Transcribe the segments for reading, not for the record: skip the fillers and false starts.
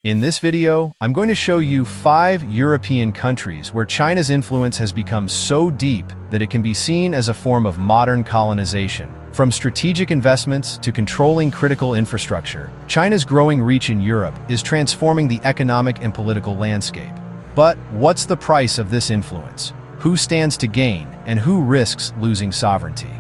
In this video, I'm going to show you 5 European countries where China's influence has become so deep that it can be seen as a form of modern colonization. From strategic investments to controlling critical infrastructure, China's growing reach in Europe is transforming the economic and political landscape. But what's the price of this influence? Who stands to gain, and who risks losing sovereignty?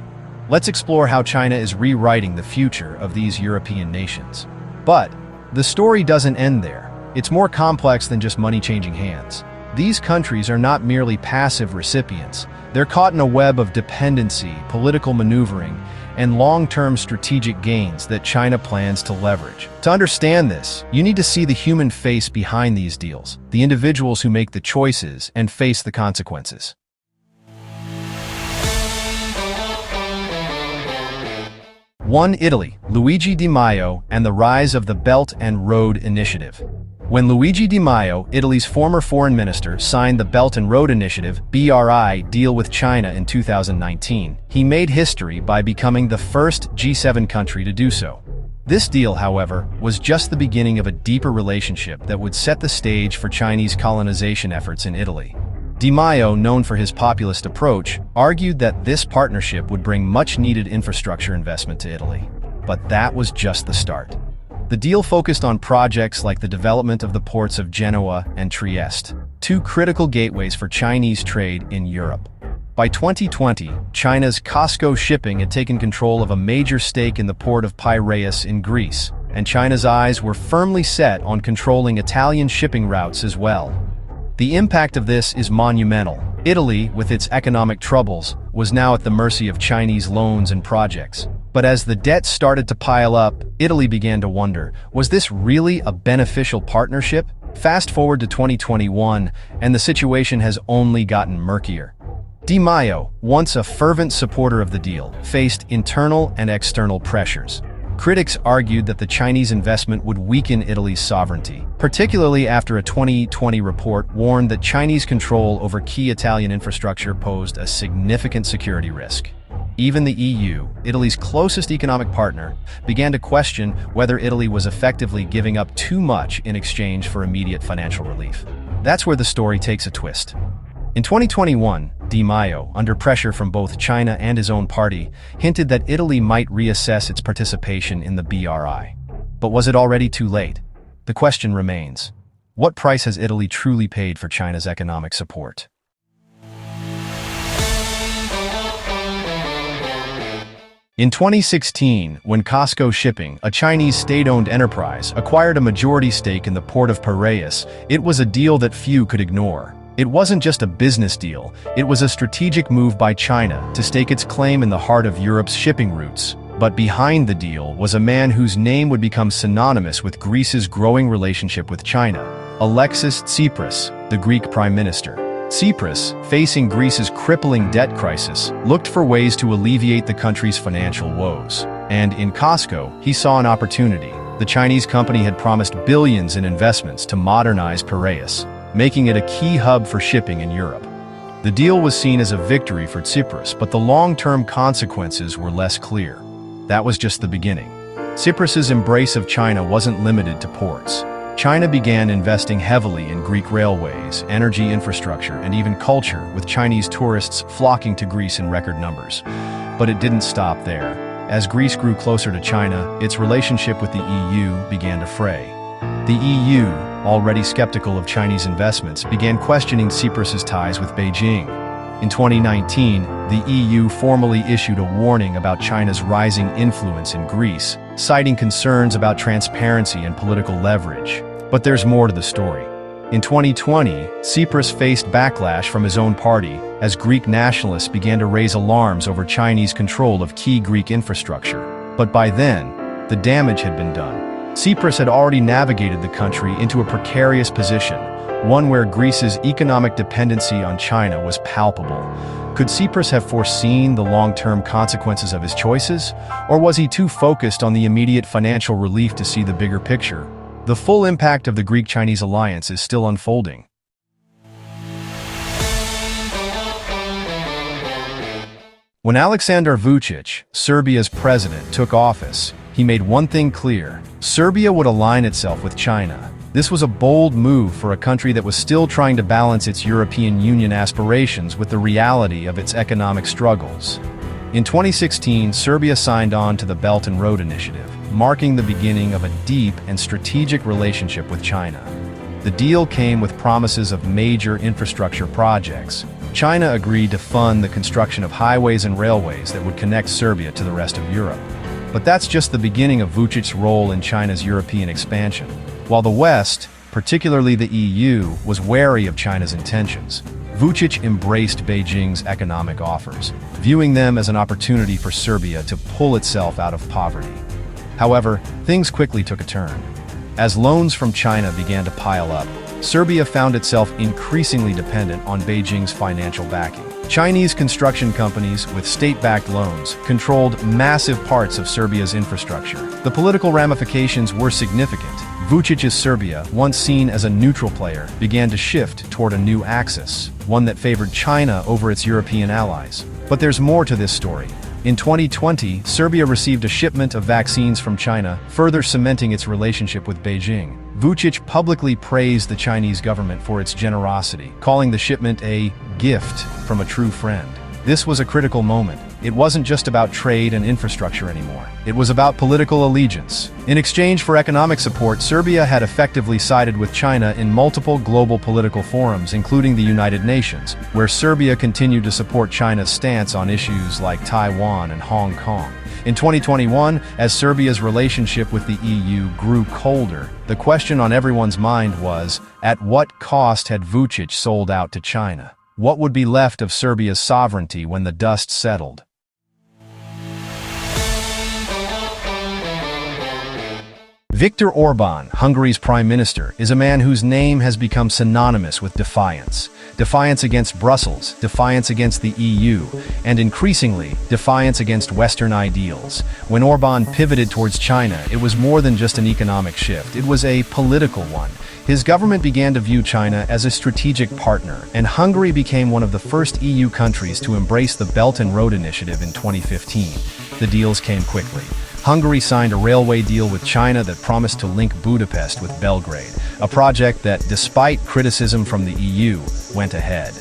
Let's explore how China is rewriting the future of these European nations. But the story doesn't end there. It's more complex than just money changing hands. These countries are not merely passive recipients. They're caught in a web of dependency, political maneuvering, and long-term strategic gains that China plans to leverage. To understand this, you need to see the human face behind these deals, the individuals who make the choices and face the consequences. 1. Italy, Luigi Di Maio and the rise of the Belt and Road Initiative. When Luigi Di Maio, Italy's former foreign minister, signed the Belt and Road Initiative (BRI) deal with China in 2019, he made history by becoming the first G7 country to do so. This deal, however, was just the beginning of a deeper relationship that would set the stage for Chinese colonization efforts in Italy. Di Maio, known for his populist approach, argued that this partnership would bring much-needed infrastructure investment to Italy. But that was just the start. The deal focused on projects like the development of the ports of Genoa and Trieste, two critical gateways for Chinese trade in Europe. By 2020, China's COSCO shipping had taken control of a major stake in the port of Piraeus in Greece, and China's eyes were firmly set on controlling Italian shipping routes as well. The impact of this is monumental. Italy, with its economic troubles, was now at the mercy of Chinese loans and projects. But as the debt started to pile up, Italy began to wonder, was this really a beneficial partnership? Fast forward to 2021, and the situation has only gotten murkier. Di Maio, once a fervent supporter of the deal, faced internal and external pressures. Critics argued that the Chinese investment would weaken Italy's sovereignty, particularly after a 2020 report warned that Chinese control over key Italian infrastructure posed a significant security risk. Even the EU, Italy's closest economic partner, began to question whether Italy was effectively giving up too much in exchange for immediate financial relief. That's where the story takes a twist. In 2021, Di Maio, under pressure from both China and his own party, hinted that Italy might reassess its participation in the BRI. But was it already too late? The question remains. What price has Italy truly paid for China's economic support? In 2016, when COSCO Shipping, a Chinese state-owned enterprise, acquired a majority stake in the port of Piraeus, it was a deal that few could ignore. It wasn't just a business deal, it was a strategic move by China to stake its claim in the heart of Europe's shipping routes. But behind the deal was a man whose name would become synonymous with Greece's growing relationship with China: Alexis Tsipras, the Greek prime minister. Tsipras, facing Greece's crippling debt crisis, looked for ways to alleviate the country's financial woes. And in COSCO, he saw an opportunity. The Chinese company had promised billions in investments to modernize Piraeus, making it a key hub for shipping in Europe. The deal was seen as a victory for Tsipras, but the long-term consequences were less clear. That was just the beginning. Tsipras's embrace of China wasn't limited to ports. China began investing heavily in Greek railways, energy infrastructure, and even culture, with Chinese tourists flocking to Greece in record numbers. But it didn't stop there. As Greece grew closer to China, its relationship with the EU began to fray. The EU, already skeptical of Chinese investments, began questioning Tsipras's ties with Beijing. In 2019, the EU formally issued a warning about China's rising influence in Greece, citing concerns about transparency and political leverage. But there's more to the story. In 2020, Tsipras faced backlash from his own party as Greek nationalists began to raise alarms over Chinese control of key Greek infrastructure. But by then, the damage had been done. Tsipras had already navigated the country into a precarious position, one where Greece's economic dependency on China was palpable. Could Tsipras have foreseen the long-term consequences of his choices? Or was he too focused on the immediate financial relief to see the bigger picture? The full impact of the Greek-Chinese alliance is still unfolding. When Aleksandar Vučić, Serbia's president, took office, he made one thing clear: Serbia would align itself with China. This was a bold move for a country that was still trying to balance its European Union aspirations with the reality of its economic struggles. In 2016, Serbia signed on to the Belt and Road Initiative, marking the beginning of a deep and strategic relationship with China. The deal came with promises of major infrastructure projects. China agreed to fund the construction of highways and railways that would connect Serbia to the rest of Europe. But that's just the beginning of Vučić's role in China's European expansion. While the West, particularly the EU, was wary of China's intentions, Vučić embraced Beijing's economic offers, viewing them as an opportunity for Serbia to pull itself out of poverty. However, things quickly took a turn. As loans from China began to pile up, Serbia found itself increasingly dependent on Beijing's financial backing. Chinese construction companies with state-backed loans controlled massive parts of Serbia's infrastructure. The political ramifications were significant. Vučić's Serbia, once seen as a neutral player, began to shift toward a new axis, one that favored China over its European allies. But there's more to this story. In 2020, Serbia received a shipment of vaccines from China, further cementing its relationship with Beijing. Vučić publicly praised the Chinese government for its generosity, calling the shipment a gift from a true friend. This was a critical moment. It wasn't just about trade and infrastructure anymore. It was about political allegiance. In exchange for economic support, Serbia had effectively sided with China in multiple global political forums, including the United Nations, where Serbia continued to support China's stance on issues like Taiwan and Hong Kong. In 2021, as Serbia's relationship with the EU grew colder, the question on everyone's mind was, at what cost had Vučić sold out to China? What would be left of Serbia's sovereignty when the dust settled? Viktor Orbán, Hungary's prime minister, is a man whose name has become synonymous with defiance. Defiance against Brussels, defiance against the EU, and increasingly, defiance against Western ideals. When Orbán pivoted towards China, it was more than just an economic shift, it was a political one. His government began to view China as a strategic partner, and Hungary became one of the first EU countries to embrace the Belt and Road Initiative in 2015. The deals came quickly. Hungary signed a railway deal with China that promised to link Budapest with Belgrade, a project that, despite criticism from the EU, went ahead.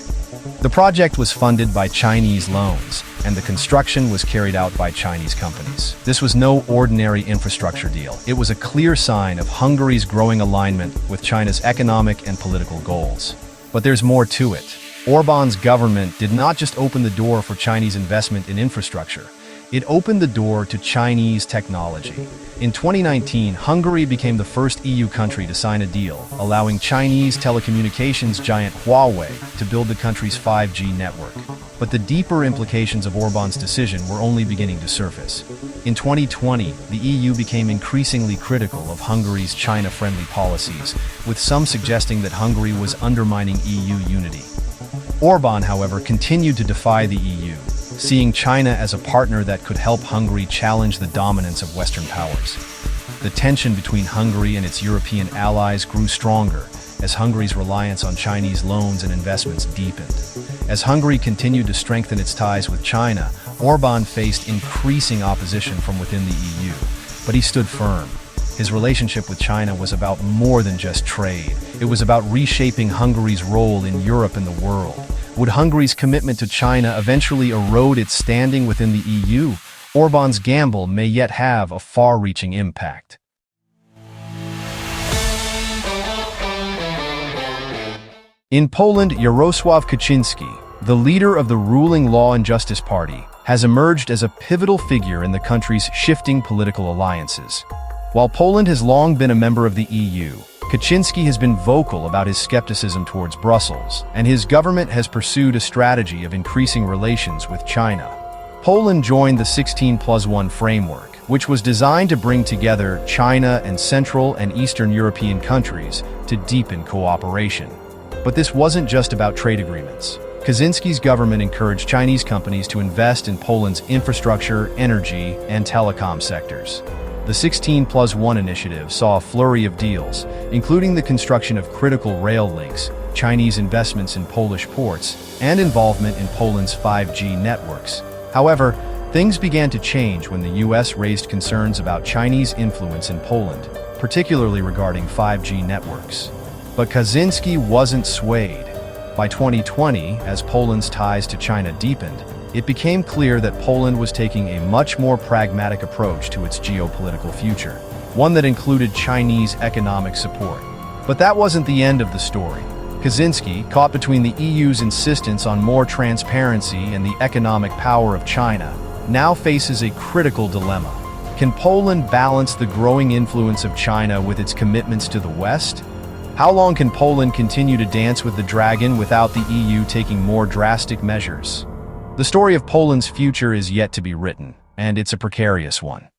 The project was funded by Chinese loans, and the construction was carried out by Chinese companies. This was no ordinary infrastructure deal. It was a clear sign of Hungary's growing alignment with China's economic and political goals. But there's more to it. Orbán's government did not just open the door for Chinese investment in infrastructure. It opened the door to Chinese technology. In 2019, Hungary became the first EU country to sign a deal, allowing Chinese telecommunications giant Huawei to build the country's 5G network. But the deeper implications of Orbán's decision were only beginning to surface. In 2020, the EU became increasingly critical of Hungary's China-friendly policies, with some suggesting that Hungary was undermining EU unity. Orbán, however, continued to defy the EU, seeing China as a partner that could help Hungary challenge the dominance of Western powers. The tension between Hungary and its European allies grew stronger as Hungary's reliance on Chinese loans and investments deepened. As Hungary continued to strengthen its ties with China, Orbán faced increasing opposition from within the EU, but he stood firm. His relationship with China was about more than just trade. It was about reshaping Hungary's role in Europe and the world. Would Hungary's commitment to China eventually erode its standing within the EU? Orbán's gamble may yet have a far-reaching impact. In Poland, Jarosław Kaczyński, the leader of the ruling Law and Justice Party, has emerged as a pivotal figure in the country's shifting political alliances. While Poland has long been a member of the EU, Kaczyński has been vocal about his skepticism towards Brussels, and his government has pursued a strategy of increasing relations with China. Poland joined the 16+1 framework, which was designed to bring together China and Central and Eastern European countries to deepen cooperation. But this wasn't just about trade agreements. Kaczynski's government encouraged Chinese companies to invest in Poland's infrastructure, energy, and telecom sectors. The 16+1 initiative saw a flurry of deals, including the construction of critical rail links, Chinese investments in Polish ports, and involvement in Poland's 5G networks. However, things began to change when the US raised concerns about Chinese influence in Poland. particularly regarding 5G networks. But Kaczynski wasn't swayed. By 2020, as Poland's ties to China deepened, it became clear that Poland was taking a much more pragmatic approach to its geopolitical future, one that included Chinese economic support. But that wasn't the end of the story. Kaczynski, caught between the EU's insistence on more transparency and the economic power of China, now faces a critical dilemma. Can Poland balance the growing influence of China with its commitments to the West? How long can Poland continue to dance with the dragon without the EU taking more drastic measures? The story of Poland's future is yet to be written, and it's a precarious one.